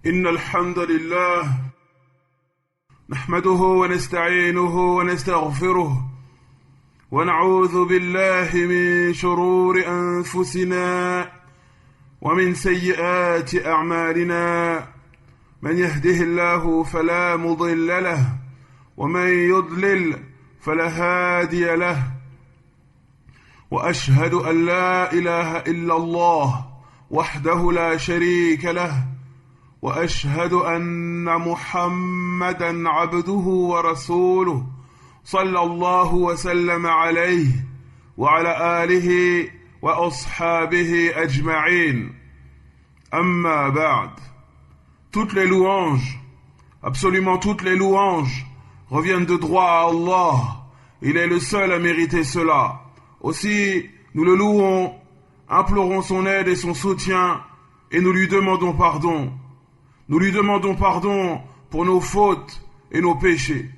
إن الحمد لله نحمده ونستعينه ونستغفره ونعوذ بالله من شرور أنفسنا ومن سيئات أعمالنا من يهده الله فلا مضل له ومن يضلل فلا هادي له وأشهد أن لا إله إلا الله وحده لا شريك له وأشهد أن محمدا عبده ورسوله صلى الله وسلم عليه وعلى آله وأصحابه أجمعين أما بعد. Toutes les louanges, absolument toutes les louanges, reviennent de droit à Allah. Il est le seul à mériter cela. Aussi, nous le louons, implorons son aide et son soutien, et nous lui demandons pardon. Nous lui demandons pardon pour nos fautes et nos péchés.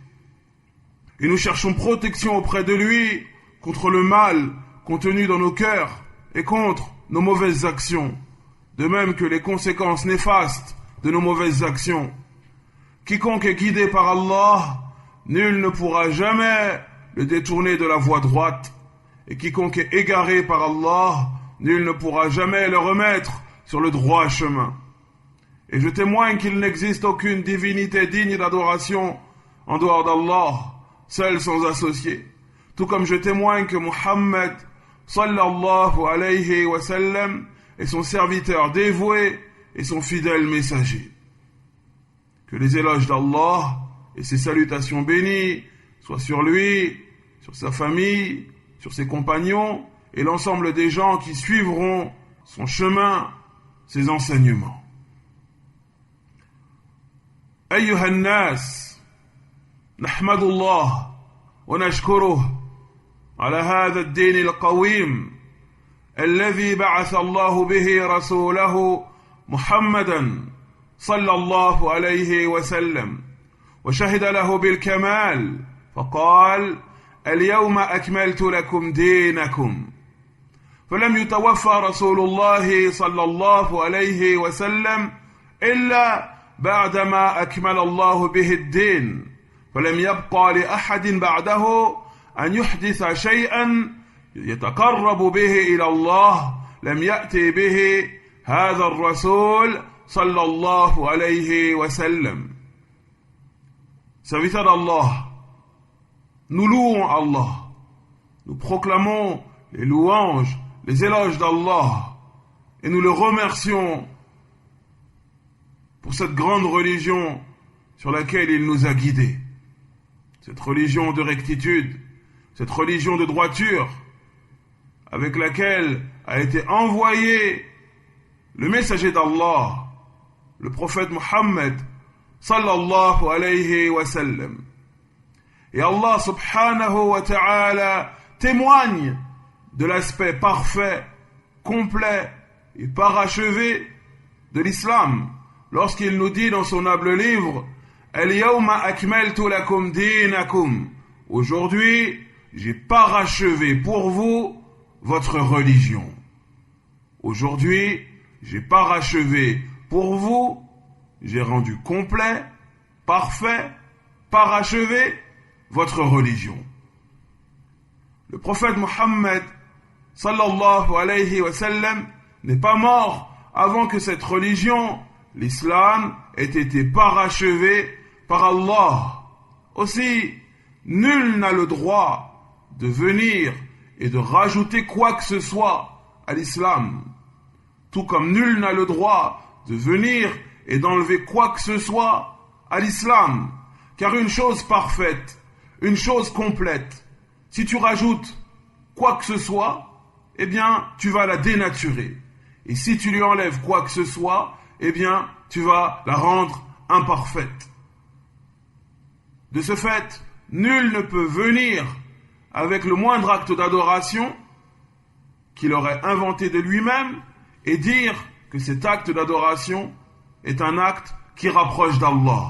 Et nous cherchons protection auprès de lui contre le mal contenu dans nos cœurs et contre nos mauvaises actions, de même que les conséquences néfastes de nos mauvaises actions. Quiconque est guidé par Allah, nul ne pourra jamais le détourner de la voie droite. Et quiconque est égaré par Allah, nul ne pourra jamais le remettre sur le droit chemin. Et je témoigne qu'il n'existe aucune divinité digne d'adoration en dehors d'Allah, seul sans associé. Tout comme je témoigne que Muhammad sallallahu alayhi wa sallam est son serviteur dévoué et son fidèle messager. Que les éloges d'Allah et ses salutations bénies soient sur lui, sur sa famille, sur ses compagnons et l'ensemble des gens qui suivront son chemin, ses enseignements. أيها الناس نحمد الله ونشكره على هذا الدين القويم الذي بعث الله به رسوله محمدا صلى الله عليه وسلم وشهد له بالكمال فقال اليوم أكملت لكم دينكم فلم يتوفى رسول الله صلى الله عليه وسلم إلا بعدما أكمل الله به الدين فلم يبقى لأحد بعده أن يحدث شيئا يتقرب به إلى الله لم يأتي به هذا الرسول صلى الله عليه وسلم. Serviteurs d'Allah, nous louons Allah, nous proclamons les louanges, les éloges d'Allah et nous le remercions pour cette grande religion sur laquelle il nous a guidés. Cette religion de rectitude, cette religion de droiture, avec laquelle a été envoyé le messager d'Allah, le prophète Muhammad, sallallahu alayhi wa sallam. Et Allah subhanahu wa ta'ala témoigne de l'aspect parfait, complet et parachevé de l'islam, lorsqu'il nous dit dans son noble livre Al-yawma akmaltu lakum dinakum. Aujourd'hui, j'ai parachevé pour vous votre religion. Aujourd'hui, j'ai parachevé pour vous, j'ai rendu complet, parfait, parachevé votre religion. Le prophète Muhammad sallallahu alayhi wa sallam n'est pas mort avant que cette religion, l'islam, ait été parachevé par Allah. Aussi, nul n'a le droit de venir et de rajouter quoi que ce soit à l'islam. Tout comme nul n'a le droit de venir et d'enlever quoi que ce soit à l'islam. Car une chose parfaite, une chose complète, si tu rajoutes quoi que ce soit, eh bien, tu vas la dénaturer. Et si tu lui enlèves quoi que ce soit, eh bien, tu vas la rendre imparfaite. De ce fait, nul ne peut venir avec le moindre acte d'adoration qu'il aurait inventé de lui-même et dire que cet acte d'adoration est un acte qui rapproche d'Allah.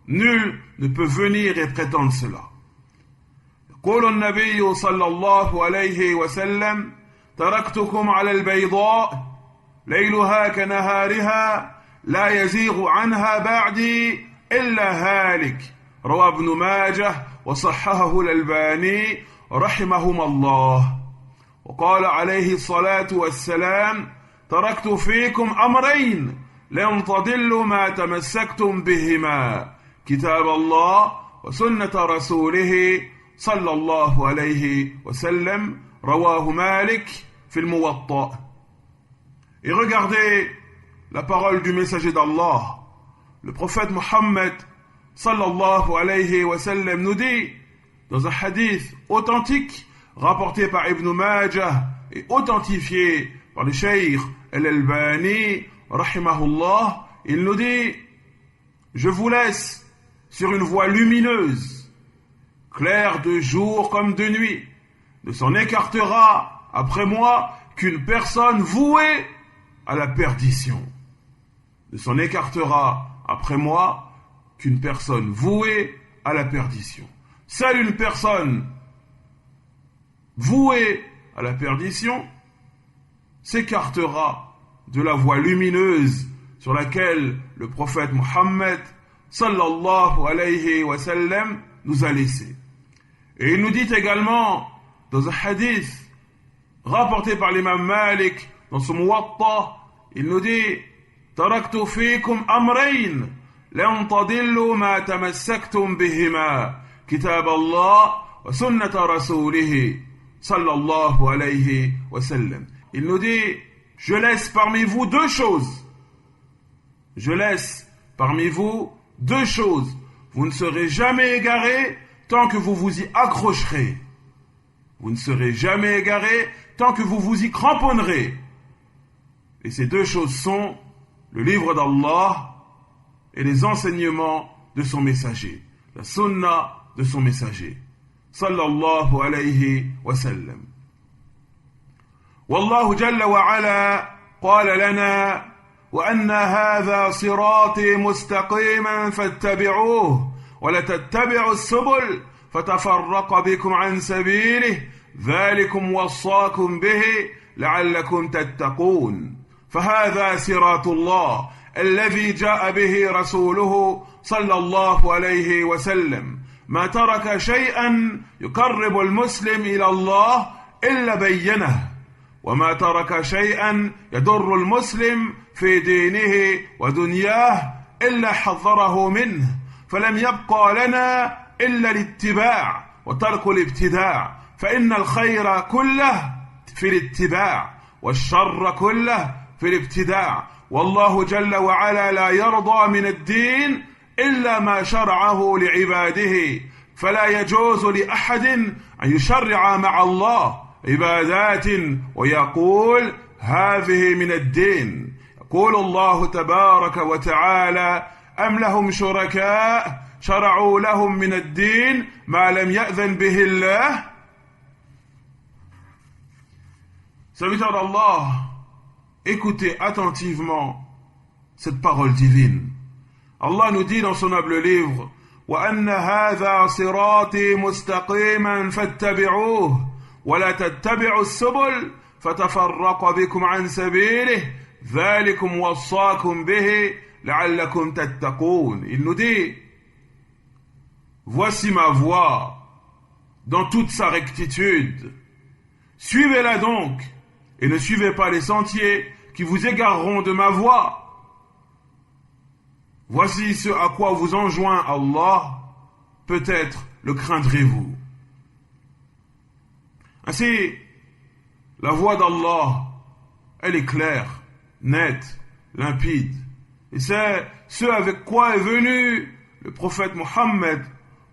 Nul ne peut venir et prétendre cela. يقول النبي صلى الله عليه وسلم تركتكم على البيضاء ليلها كنهارها لا يزيغ عنها بعدي إلا هالك رواه ابن ماجه وصححه الألباني رحمهما الله. وقال عليه الصلاة والسلام تركت فيكم أمرين لن تضلوا ما تمسكتم بهما كتاب الله وسنة رسوله صلى الله عليه وسلم رواه Malik في الموطأ. Et regardez la parole du messager d'Allah, le prophète Mohammed sallallahu alayhi wa sallam nous dit dans un hadith authentique rapporté par Ibn Majah et authentifié par le Cheikh Al-Albani rahimahullah, il nous dit: je vous laisse sur une voie lumineuse, claire de jour comme de nuit. Ne s'en écartera après moi qu'une personne vouée à la perdition. Ne s'en écartera après moi qu'une personne vouée à la perdition. Seule une personne vouée à la perdition s'écartera de la voie lumineuse sur laquelle le prophète Mohammed sallallahu alayhi wa sallam nous a laissé. Et il nous dit également dans un hadith rapporté par l'imam Malik dans son Muwatta, il nous dit: taraktu fikum amrayn lan tadillu ma tamassaktum bihima kitab Allah wa sunnata rasulih sallallahu alayhi wa sallam. Il nous dit: je laisse parmi vous deux choses. Je laisse parmi vous deux choses. Vous ne serez jamais égarés tant que vous vous y accrocherez. Vous ne serez jamais égarés tant que vous vous y cramponnerez. Et ces deux choses sont le livre d'Allah et les enseignements de son messager, la sunna de son messager, sallallahu alayhi wa sallam. والله جل وعلا قال لنا وأن هذا صراطي مستقيما فاتبعوه ولا تتبعوا السبل فتفرق بكم عن سبيله ذلكم وصاكم به لعلكم تتقون. فهذا صراط الله الذي جاء به رسوله صلى الله عليه وسلم. ما ترك شيئا يقرب المسلم إلى الله إلا بينه، وما ترك شيئا يضر المسلم في دينه ودنياه إلا حذره منه. فلم يبقى لنا إلا الاتباع وترك الابتداع، فإن الخير كله في الاتباع والشر كله في الابتداع. والله جل وعلا لا يرضى من الدين إلا ما شرعه لعباده، فلا يجوز لأحد أن يشرع مع الله عبادات ويقول هذه من الدين. يقول الله تبارك وتعالى: أم لهم شركاء شرعوا لهم من الدين ما لم يأذن به الله. Serviteurs d'Allah, écoutez attentivement cette parole divine. Allah nous dit dans son noble livre: وَأَنَّ هَذَا صِرَاطِي مُسْتَقِيمًا فَاتَّبِعُوهُ ولا تتبعوا السبل فتفرق بكم عن سبيله ذلكم وصاكم به لعلكم تتقون. Il nous dit: voici ma voie dans toute sa rectitude. Suivez-la donc et ne suivez pas les sentiers qui vous égareront de ma voie. Voici ce à quoi vous enjoint Allah, peut-être le craindrez-vous. Ainsi, la voix d'Allah, elle est claire, nette, limpide. Et c'est ce avec quoi est venu le prophète Mohammed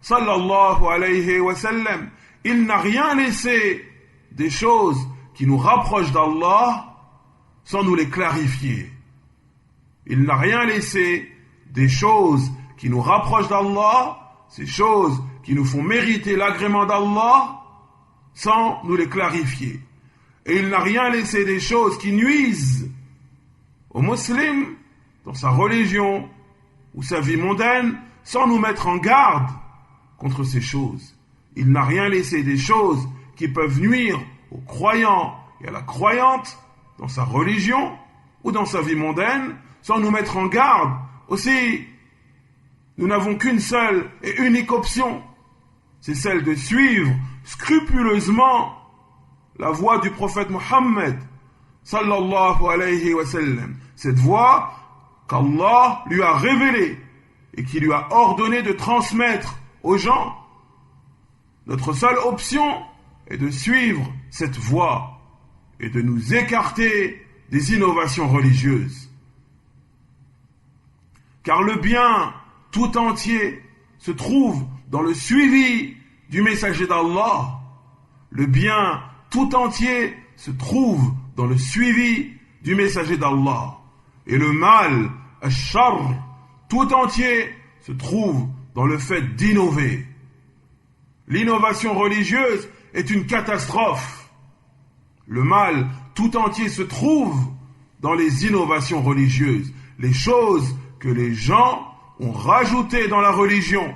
sallallahu alayhi wa sallam. Il n'a rien laissé des choses qui nous rapprochent d'Allah sans nous les clarifier. Il n'a rien laissé des choses qui nous rapprochent d'Allah, ces choses qui nous font mériter l'agrément d'Allah, sans nous les clarifier. Et il n'a rien laissé des choses qui nuisent au musulman dans sa religion ou sa vie mondaine, sans nous mettre en garde contre ces choses. Il n'a rien laissé des choses qui peuvent nuire aux croyants et à la croyante dans sa religion ou dans sa vie mondaine, sans nous mettre en garde. Aussi, nous n'avons qu'une seule et unique option, c'est celle de suivre scrupuleusement la voie du prophète Mohammed sallallahu alayhi wa sallam, cette voie qu'Allah lui a révélée et qui lui a ordonné de transmettre aux gens. Notre seule option est de suivre cette voie et de nous écarter des innovations religieuses. Car le bien tout entier se trouve dans le suivi du messager d'Allah. Le bien tout entier se trouve dans le suivi du messager d'Allah. Et le mal, al-shar, tout entier se trouve dans le fait d'innover. L'innovation religieuse est une catastrophe. Le mal tout entier se trouve dans les innovations religieuses, les choses que les gens ont rajoutées dans la religion.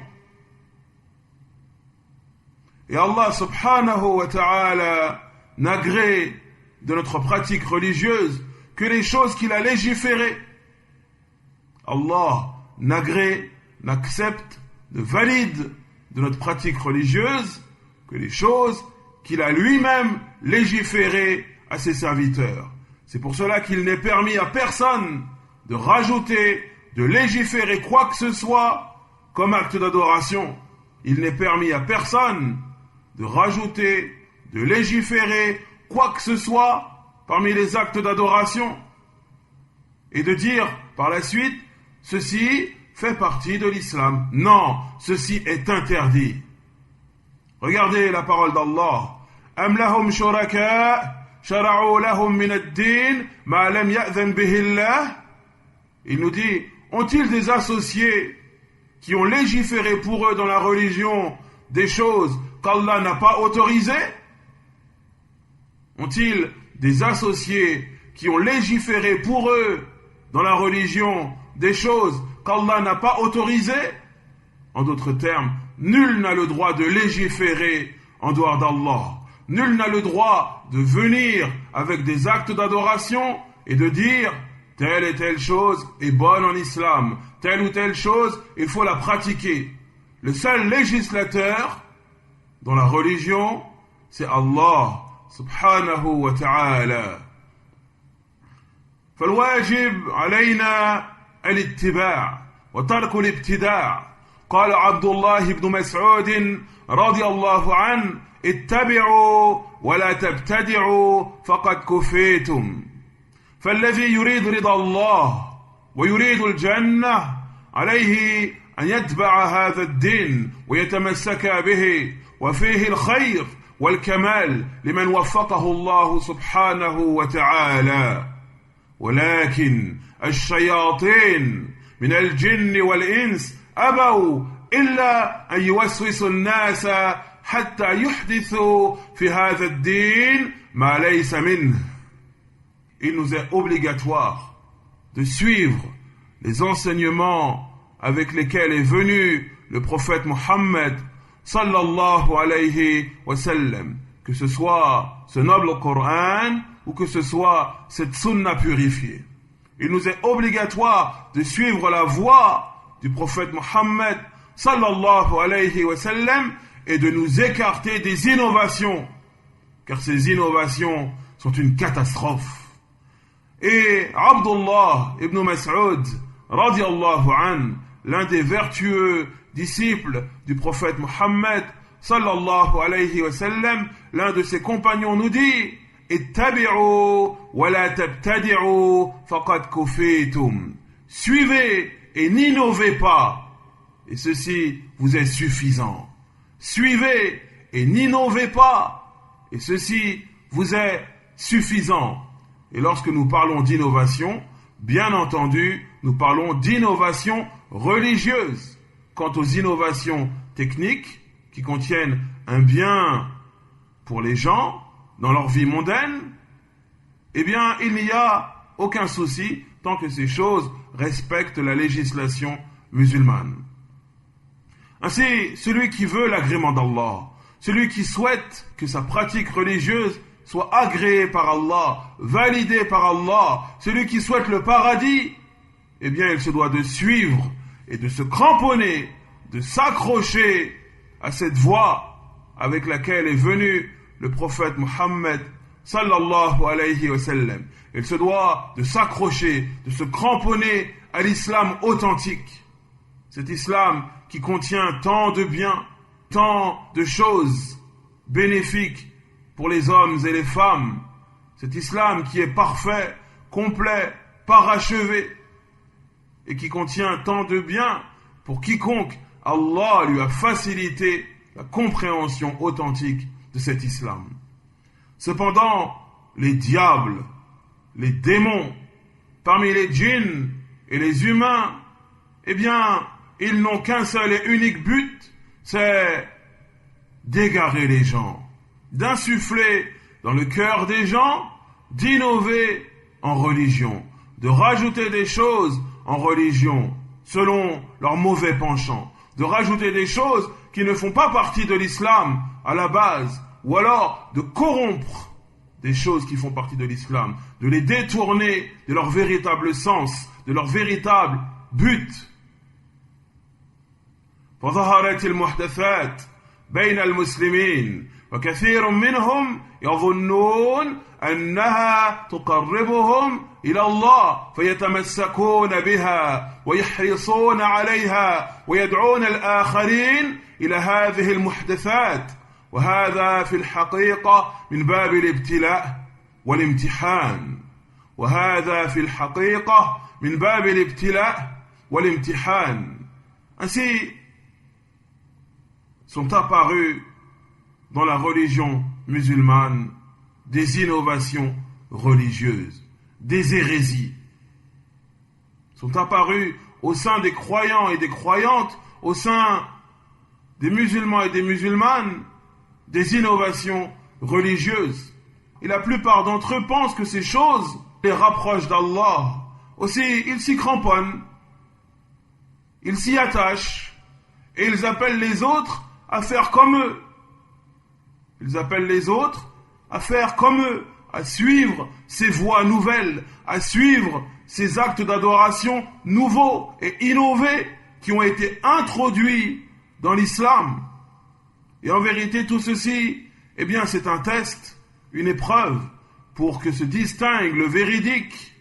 Et Allah subhanahu wa ta'ala n'agrée de notre pratique religieuse que les choses qu'il a légiférées. Allah n'agrée, n'accepte, ne valide de notre pratique religieuse que les choses qu'il a lui-même légiférées à ses serviteurs. C'est pour cela qu'il n'est permis à personne de rajouter, de légiférer quoi que ce soit comme acte d'adoration. Il n'est permis à personne de rajouter, de légiférer quoi que ce soit parmi les actes d'adoration et de dire par la suite, ceci fait partie de l'islam. Non, ceci est interdit. Regardez la parole d'Allah. Am lahum shuraka shara'u lahum min ad-din ma lam ya'zan bihi Allah. Il nous dit, ont-ils des associés qui ont légiféré pour eux dans la religion des choses qu'Allah n'a pas autorisées? Ont-ils des associés qui ont légiféré pour eux dans la religion des choses qu'Allah n'a pas autorisées? En d'autres termes, nul n'a le droit de légiférer en dehors d'Allah. Nul n'a le droit de venir avec des actes d'adoration et de dire telle et telle chose est bonne en islam, telle ou telle chose, il faut la pratiquer. Le seul législateur dans la religion, c'est Allah subhanahu wa ta'ala. فالواجب علينا الاتباع وترك الابتداع. قال عبد الله بن مسعود رضي الله عنه اتبعوا ولا تبتدعوا فقد كفيتم. فالذي يريد رضا الله ويريد الجنة عليه أن يتبع هذا الدين ويتمسك به وفيه الخير والكمال لمن وفقه الله سبحانه وتعالى. ولكن الشياطين من الجن والإنس أبوا إلا أن يوسوسوا الناس حتى يحدثوا في هذا الدين ما ليس منه. Il nous est obligatoire de suivre les enseignements avec lesquels est venu le prophète Mohammed sallallahu alayhi wa sallam, que ce soit ce noble Coran ou que ce soit cette sunna purifiée. Il nous est obligatoire de suivre la voie du prophète Mohammed sallallahu alayhi wa sallam et de nous écarter des innovations, car ces innovations sont une catastrophe. Et Abdullah ibn Mas'ud radiyallahu an, l'un des vertueux disciples du prophète Mohammed sallallahu alayhi wa sallam, l'un de ses compagnons nous dit ittabi'u wa la tabtadi'u faqad kufitum. Suivez et n'innovez pas, et ceci vous est suffisant. Suivez et n'innovez pas, et ceci vous est suffisant. Et lorsque nous parlons d'innovation, bien entendu, nous parlons d'innovation religieuse. Quant aux innovations techniques qui contiennent un bien pour les gens dans leur vie mondaine, eh bien, il n'y a aucun souci tant que ces choses respectent la législation musulmane. Ainsi, celui qui veut l'agrément d'Allah, celui qui souhaite que sa pratique religieuse soit agréée par Allah, validée par Allah, celui qui souhaite le paradis, eh bien il se doit de suivre et de se cramponner, de s'accrocher à cette voie avec laquelle est venu le prophète Mohammed sallallahu alayhi wa sallam. Il se doit de s'accrocher, de se cramponner à l'islam authentique. Cet islam qui contient tant de biens, tant de choses bénéfiques pour les hommes et les femmes. Cet islam qui est parfait, complet, parachevé et qui contient tant de biens pour quiconque Allah lui a facilité la compréhension authentique de cet islam. Cependant, les diables, les démons, parmi les djinns et les humains, eh bien, ils n'ont qu'un seul et unique but, c'est d'égarer les gens, d'insuffler dans le cœur des gens, d'innover en religion, de rajouter des choses en religion, selon leur mauvais penchant, de rajouter des choses qui ne font pas partie de l'islam à la base, ou alors de corrompre des choses qui font partie de l'islam, de les détourner de leur véritable sens, de leur véritable but. فظهرت المحدثات بين المسلمين وكثير منهم يظنون أنها تقربهم إلى الله فيتمسكون بها ويحرصون عليها ويدعون الآخرين إلى هذه المحدثات وهذا في الحقيقة من باب الابتلاء والامتحان وهذا في الحقيقة من باب الابتلاء والامتحان. Ainsi sont apparus dans la religion musulmane des innovations religieuses, des hérésies. Sont apparus au sein des croyants et des croyantes, au sein des musulmans et des musulmanes, des innovations religieuses. Et la plupart d'entre eux pensent que ces choses les rapprochent d'Allah. Aussi, ils s'y cramponnent, ils s'y attachent, et ils appellent les autres à faire comme eux. Ils appellent les autres à faire comme eux, à suivre ces voies nouvelles, à suivre ces actes d'adoration nouveaux et innovés qui ont été introduits dans l'islam. Et en vérité, tout ceci, eh bien, c'est un test, une épreuve, pour que se distingue le véridique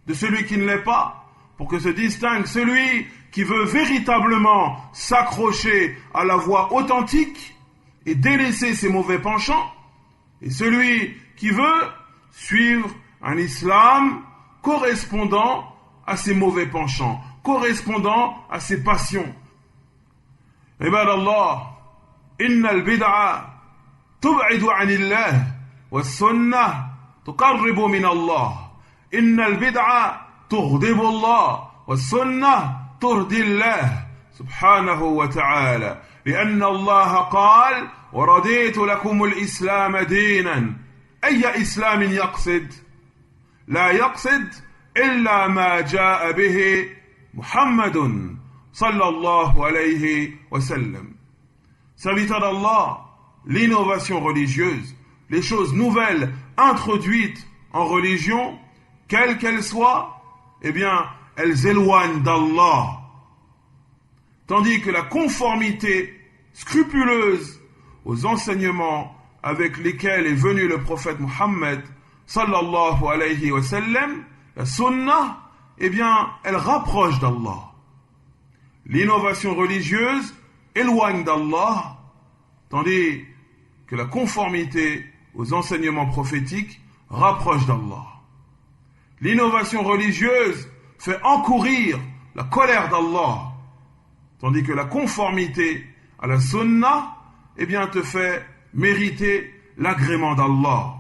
de celui qui ne l'est pas, pour que se distingue celui qui veut véritablement s'accrocher à la voie authentique et délaisser ses mauvais penchants, et celui qui veut suivre un islam correspondant à ses mauvais penchants, correspondant à ses passions. Ibadallah, inna al-bid'a tub'idu 'anillah was-sunnah tuqarribu min Allah. Inna al-bid'a tughdibu Allah was-sunnah ترضي الله سبحانه وتعالى لأن الله قال ورضيت لكم الإسلام دينا أي إسلام يقصد لا يقصد إلا ما جاء به محمد صلى الله عليه وسلم. Serviteur d'Allah, l'innovation religieuse, les choses nouvelles introduites en religion, quelles qu'elles soient, eh bien, elles éloignent d'Allah. Tandis que la conformité scrupuleuse aux enseignements avec lesquels est venu le prophète Mohammed sallallahu alayhi wa sallam, la sunnah, eh bien, elle rapproche d'Allah. L'innovation religieuse éloigne d'Allah, tandis que la conformité aux enseignements prophétiques rapproche d'Allah. L'innovation religieuse fait encourir la colère d'Allah, tandis que la conformité à la sunnah, eh bien, te fait mériter l'agrément d'Allah.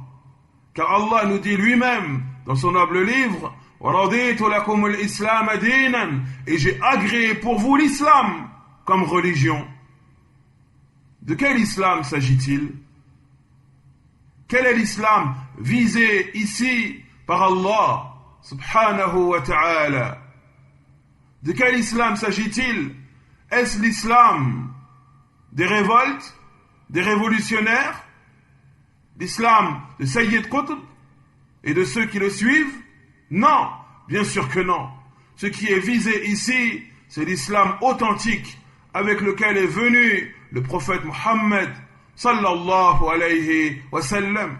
Car Allah nous dit lui-même dans son noble livre « وَرَضِيتُ لَكُمُ الْإِسْلَامَ دِينًا » et j'ai agréé pour vous l'islam comme religion. De quel islam s'agit-il? Quel est l'islam visé ici par Allah subhanahu wa ta'ala? De quel islam s'agit-il? Est-ce l'islam des révoltes, des révolutionnaires, l'islam de Sayyid Qutb et de ceux qui le suivent? Non, bien sûr que non. Ce qui est visé ici, c'est l'islam authentique avec lequel est venu le prophète Mohammed sallallahu alayhi wa sallam.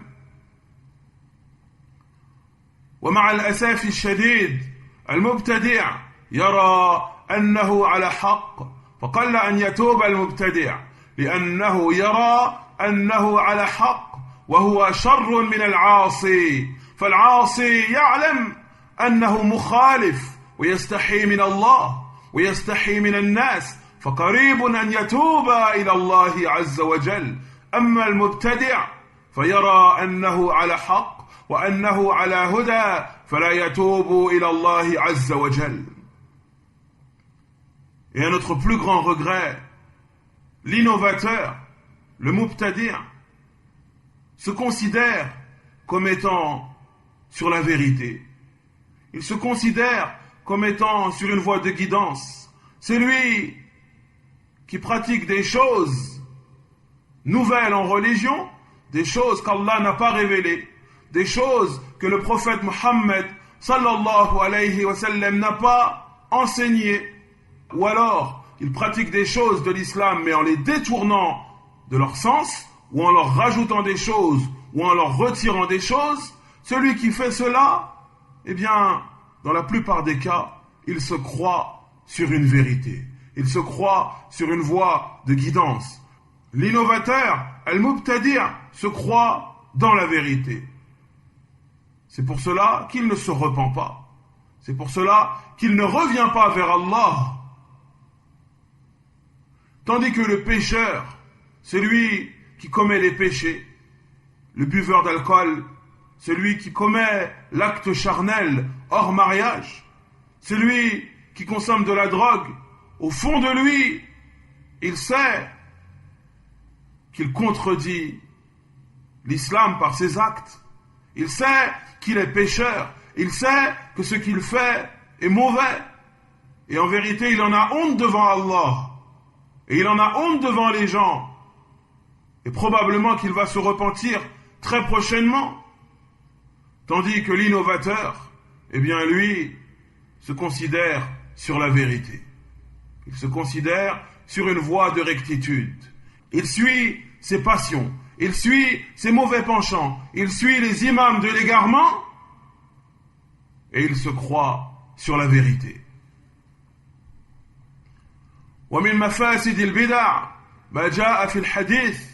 ومع الأسف الشديد المبتدع يرى أنه على حق فقل أن يتوب المبتدع لأنه يرى أنه على حق وهو شر من العاصي فالعاصي يعلم أنه مخالف ويستحي من الله ويستحي من الناس فقريب أن يتوب إلى الله عز وجل أما المبتدع فيرى أنه على حق وأنه على هدى فلا يتوب إلى الله عز وجل. Et à notre plus grand regret, l'innovateur, le mubtadi' se considère comme étant sur la vérité. Il se considère comme étant sur une voie de guidance. C'est lui qui pratique des choses nouvelles en religion, des choses qu'Allah n'a pas révélées, des choses que le prophète Mohammed sallallahu alayhi wa sallam n'a pas enseignées. Ou alors, il pratique des choses de l'islam mais en les détournant de leur sens, ou en leur rajoutant des choses, ou en leur retirant des choses. Celui qui fait cela, eh bien, dans la plupart des cas, il se croit sur une vérité. Il se croit sur une voie de guidance. L'innovateur, al-mubtadi', se croit dans la vérité. C'est pour cela qu'il ne se repent pas. C'est pour cela qu'il ne revient pas vers Allah. Tandis que le pécheur, celui qui commet les péchés, le buveur d'alcool, celui qui commet l'acte charnel hors mariage, celui qui consomme de la drogue, au fond de lui, il sait qu'il contredit l'islam par ses actes. Il sait qu'il est pécheur. Il sait que ce qu'il fait est mauvais. Et en vérité, il en a honte devant Allah. Et il en a honte devant les gens. Et probablement qu'il va se repentir très prochainement. Tandis que l'innovateur, eh bien lui, se considère sur la vérité. Il se considère sur une voie de rectitude. Il suit ses passions. Il suit ses mauvais penchants. Il suit les imams de l'égarement. Et il se croit sur la vérité. ومن مفاسد البدع ما جاء في الحديث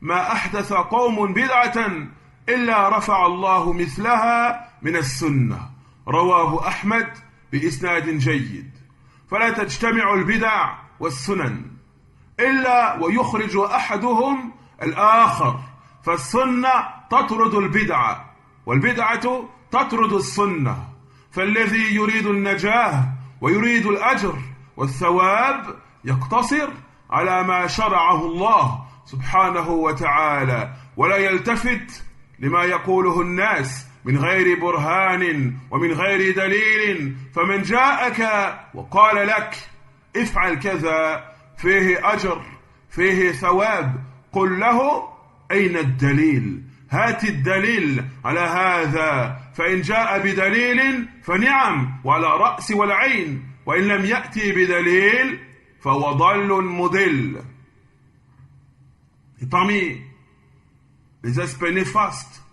ما أحدث قوم بدعة إلا رفع الله مثلها من السنة رواه أحمد بإسناد جيد فلا تجتمع البدع والسنن إلا ويخرج أحدهم الآخر فالسنة تطرد البدعة والبدعة تطرد السنة فالذي يريد النجاة ويريد الأجر والثواب يقتصر على ما شرعه الله سبحانه وتعالى ولا يلتفت لما يقوله الناس من غير برهان ومن غير دليل فمن جاءك وقال لك افعل كذا فيه أجر فيه ثواب قل له أين الدليل هات الدليل على هذا فإن جاء بدليل فنعم وعلى رأس والعين وإن لم يأتي بدليل فهو ضل مضل. Et parmi les aspects néfastes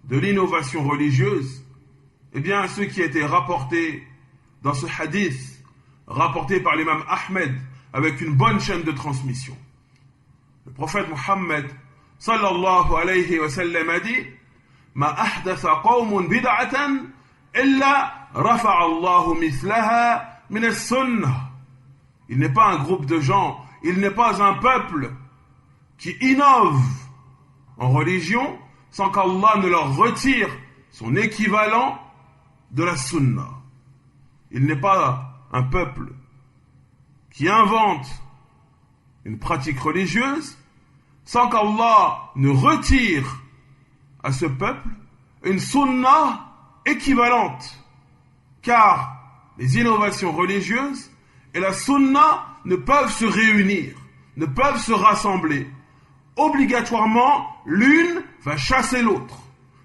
de l'innovation religieuse, eh bien ceux qui étaient rapportés dans ce hadith, rapporté par l'imam Ahmed avec une bonne chaîne de transmission. Le prophète Mohammed sallallahu alayhi wa sallam a dit ما أحدث قوم بدعة إلا رفع الله مثلها من السنة. Il n'est pas un groupe de gens, il n'est pas un peuple qui innove en religion sans qu'Allah ne leur retire son équivalent de la sunna. Il n'est pas un peuple qui invente une pratique religieuse sans qu'Allah ne retire à ce peuple une sunna équivalente. Car les innovations religieuses et la sunna ne peuvent se réunir, ne peuvent se rassembler. Obligatoirement, l'une va chasser l'autre.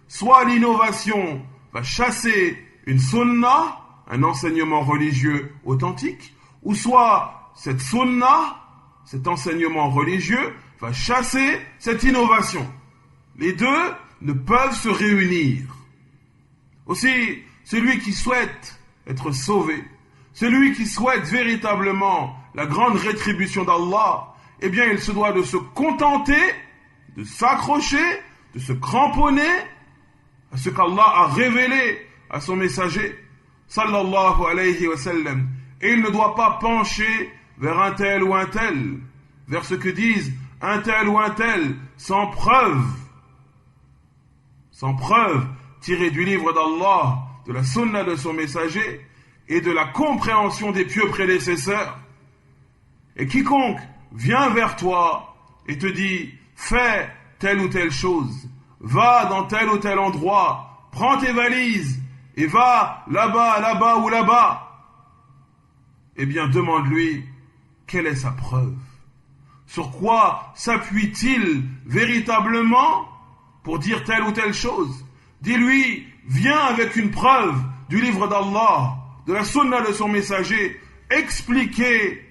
Soit l'innovation va chasser une sunna, un enseignement religieux authentique, ou soit cette sunna, cet enseignement religieux, va chasser cette innovation. Les deux ne peuvent se réunir. Aussi, celui qui souhaite être sauvé, celui qui souhaite véritablement la grande rétribution d'Allah, eh bien il se doit de se contenter, de s'accrocher, de se cramponner à ce qu'Allah a révélé à son messager, sallallahu alayhi wa sallam. Et il ne doit pas pencher vers un tel ou un tel, vers ce que disent un tel ou un tel, sans preuve tirée du livre d'Allah, de la sunna de son messager et de la compréhension des pieux prédécesseurs. Et quiconque vient vers toi et te dit « fais telle ou telle chose, va dans tel ou tel endroit, prends tes valises et va là-bas ou là-bas », eh bien demande-lui quelle est sa preuve. Sur quoi s'appuie-t-il véritablement pour dire telle ou telle chose? Dis-lui, viens avec une preuve du livre d'Allah, de la sunna de son messager, expliquée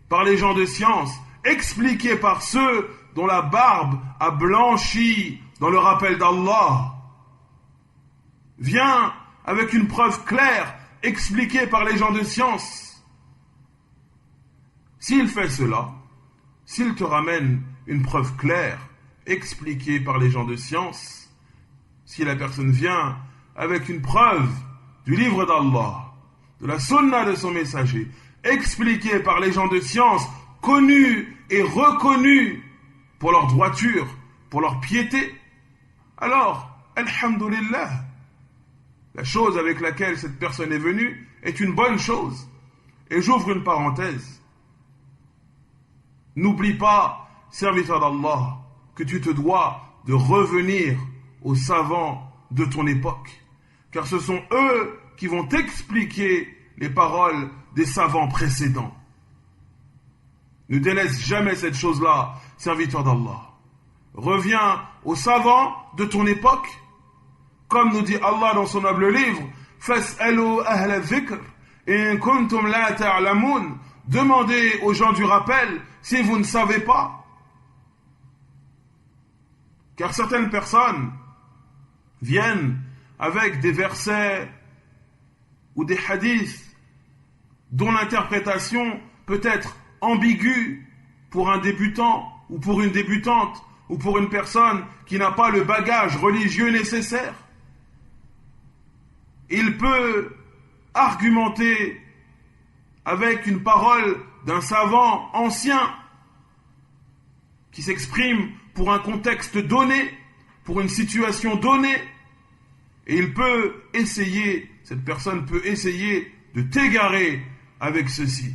par les gens de science, expliquée par ceux dont la barbe a blanchi dans le rappel d'Allah. Viens avec une preuve claire, expliquée par les gens de science. S'il fait cela, s'il te ramène une preuve claire, expliquée par les gens de science, si la personne vient avec une preuve du livre d'Allah, de la sunna de son messager, expliquée par les gens de science, connus et reconnus pour leur droiture, pour leur piété, alors, alhamdulillah, la chose avec laquelle cette personne est venue est une bonne chose. Et j'ouvre une parenthèse. N'oublie pas, serviteur d'Allah, que tu te dois de revenir aux savants de ton époque, car ce sont eux qui vont t'expliquer les paroles des savants précédents. Ne délaisse jamais cette chose-là, serviteur d'Allah. Reviens aux savants de ton époque, comme nous dit Allah dans son noble livre, Fas'alu ahla dhikr in kuntum la ta'lamun. Demandez aux gens du rappel si vous ne savez pas. Car certaines personnes viennent avec des versets ou des hadiths dont l'interprétation peut être ambiguë pour un débutant ou pour une débutante ou pour une personne qui n'a pas le bagage religieux nécessaire. Il peut argumenter avec une parole d'un savant ancien qui s'exprime pour un contexte donné, pour une situation donnée, et il peut essayer, cette personne peut essayer de t'égarer avec ceci.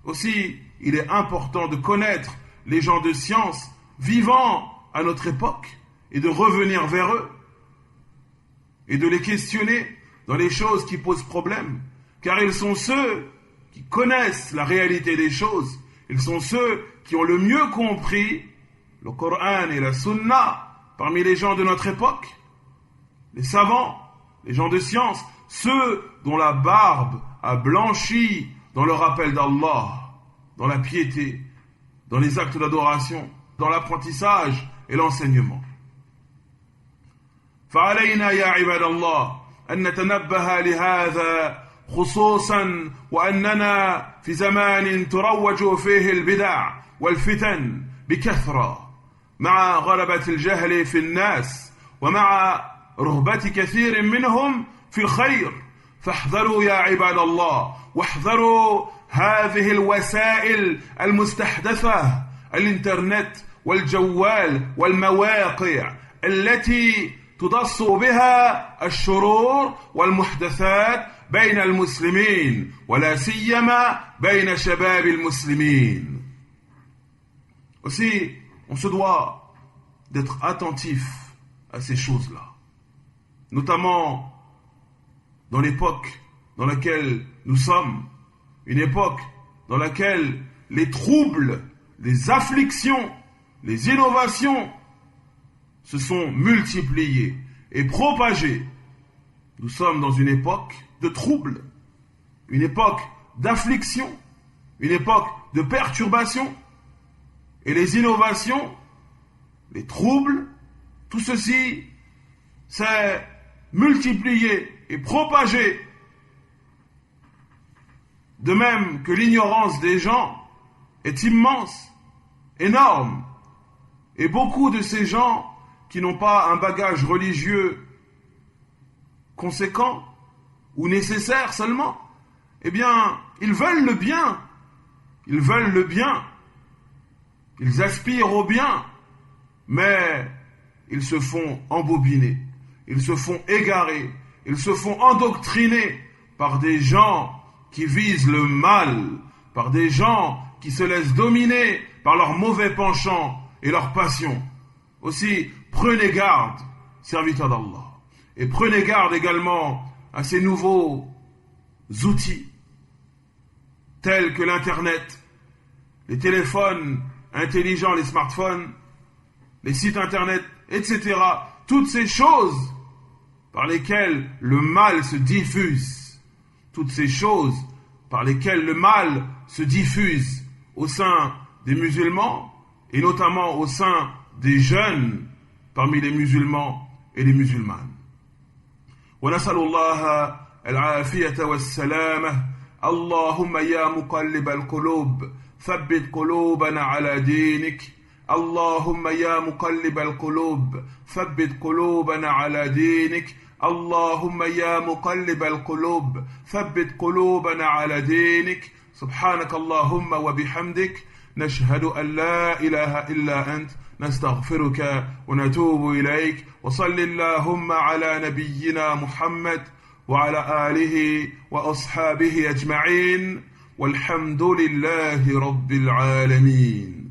Aussi, il est important de connaître les gens de science vivant à notre époque et de revenir vers eux et de les questionner dans les choses qui posent problème, car ils sont ceux qui connaissent la réalité des choses, ils sont ceux qui ont le mieux compris le Coran et la Sunna parmi les gens de notre époque, les savants, les gens de science, ceux dont la barbe a blanchi dans le rappel d'Allah, dans la piété, dans les actes d'adoration, dans l'apprentissage et l'enseignement. فعلينا يا عباد الله أن نتنبه لهذا خصوصا وأننا في زمان تروج فيه البدع والفتن بكثرة مع غلبة الجهل في الناس ومع رهبة كثير منهم في الخير فاحذروا يا عباد الله واحذروا هذه الوسائل المستحدثة الانترنت والجوال والمواقع التي تدص بها الشرور والمحدثات بين المسلمين ولا سيما بين شباب المسلمين. Aussi, on se doit d'être attentif à ces choses-là, notamment dans l'époque dans laquelle nous sommes, une époque dans laquelle les troubles, les afflictions, les innovations se sont multipliées et propagées. Nous sommes dans une époque de trouble, une époque d'affliction, une époque de perturbation. Et les innovations, les troubles, tout ceci s'est multiplié et propagé. De même que l'ignorance des gens est immense, énorme. Et beaucoup de ces gens qui n'ont pas un bagage religieux conséquent ou nécessaire seulement, eh bien, ils veulent le bien. Ils veulent le bien. Ils aspirent au bien. Mais ils se font embobiner. Ils se font égarer. Ils se font endoctriner par des gens qui visent le mal, par des gens qui se laissent dominer par leurs mauvais penchants et leurs passions. Aussi, prenez garde, serviteurs d'Allah. Et prenez garde également à ces nouveaux outils, tels que l'Internet, les téléphones intelligents, les smartphones, les sites Internet, etc. Toutes ces choses par lesquelles le mal se diffuse. Toutes ces choses par lesquelles le mal se diffuse au sein des musulmans et notamment au sein des jeunes parmi les musulmans et les musulmanes. ونسأل الله العافية والسلامة. اللهم يا مقلب القلوب ثبت قلوبنا على دينك. اللهم يا مقلب القلوب ثبت قلوبنا على دينك. اللهم يا مقلب القلوب ثبت قلوبنا على دينك. سبحانك اللهم وبحمدك نشهد أن لا إله إلا أنت نستغفرك ونتوب إليك. وصل اللهم على نبينا محمد وعلى آله وأصحابه أجمعين والحمد لله رب العالمين.